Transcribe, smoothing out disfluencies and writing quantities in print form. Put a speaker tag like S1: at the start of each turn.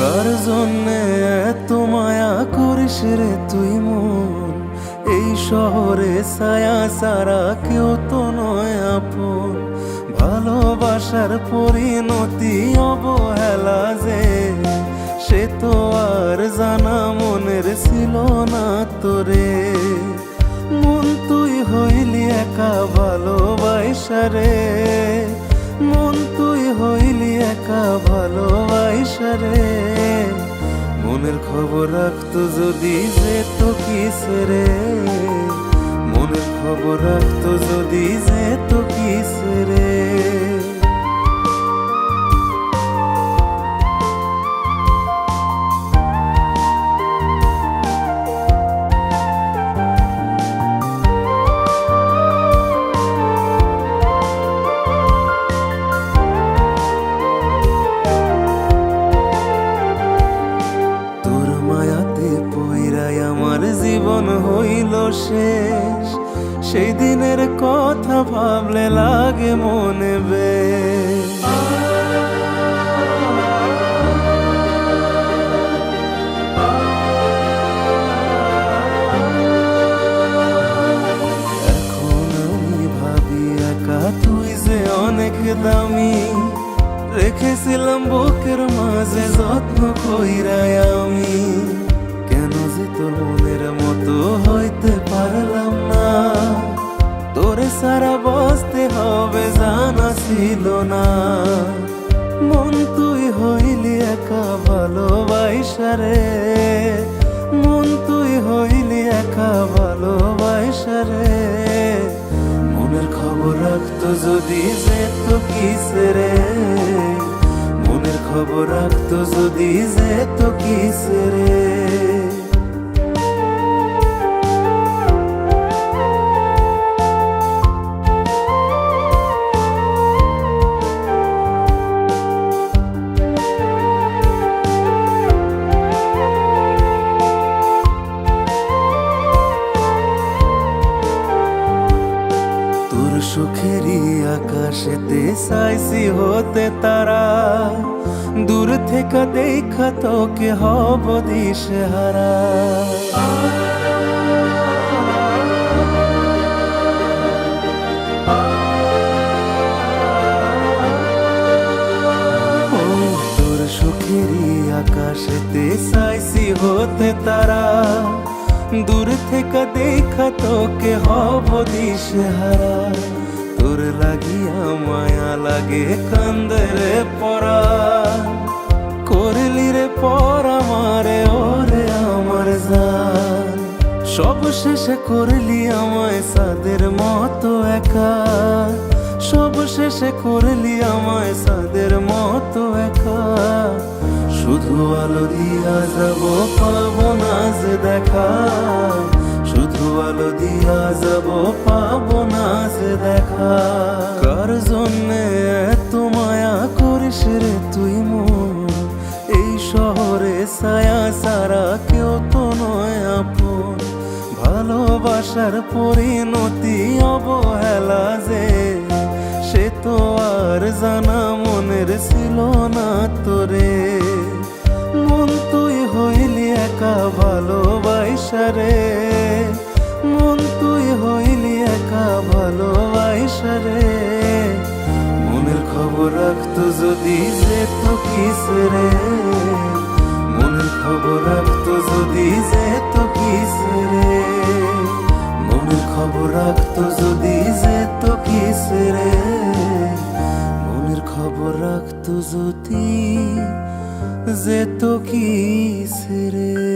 S1: কার জন্যে এত মায়া করিস রে তুই মন? এই শহরে ছায়া সারা কেউ তো নয় আপন। ভালোবাসার পরিণতি অবহেলা যে, সে তো আর জানা মনের ছিল না তোরে। মন তুই হইলি একা ভালোবাসা রে, মন তুই হইলি একা ভালোবাসা রে। মনের খবর রাখতো যদি যেত কিসে রে, মনের খবর রাখতো যদি যেত কিসে রে। আমার জীবন হইল শেষ, সেই দিনের কথা ভাবলে লাগে মনে বেশ। এখন আমি ভাবি একা তুই যে অনেক দামি, রেখেছিলাম বুকের মাঝে যত্ন কইরাই আমি। কেন যে তোর মনের মতো হইতে পারলাম না, তোরে সারা বাঁচতে হবে জানা ছিল না। মন তুই হইলি একা ভালোবাসা রে, মন তুই হইলি একা ভালোবাসা রে। মনের খবর রাখতো যদি যেত কিসে রে, মনের খবর রাখতো যদি যেত কিসে রে। সুখেরই আকাশেতে চাইছি হতে তারা, দূর থেকে দেখা তোকে হব দিশেহারা। তোর সুখেরই আকাশেতে চাইছি হতে তারা, দূর থেকে দেখা তোকে হব দিশেহারা। তোর লাগিয়া মায়া লাগে কান্দে রে পরাণ, করলি রে পর আমারে ওরে আমার জান। সব শেষে করলি আমায় সাদের মতো একা, সব শেষে করলি আমায় সাদের মতো একা। শুধু আলো দিয়া যাব পাবো না যে দেখা, শুধু আলো দিয়া যাব পাবো না যে দেখা। কার জন্যে এত মায়া করিস রে তুই মন? এই শহরে ছায়া সারা কেউ তো নয় আপন। ভালোবাসার পরিণতি অবহেলা যে, সে তো আর জানা মনের ছিল না তোরে। মন তুই হইলি একা ভালোবাসা রে, মন তুই হইলি একা ভালোবাসা রে। মনের খবর রাখতো যদি যেত কিসে রে, মনের খবর রাখতো যদি যেত কিসে রে। মনের খবর রাখতো যদি যেত কিসে রে, মনের খবর রাখতো যদি যেত কিসে রে।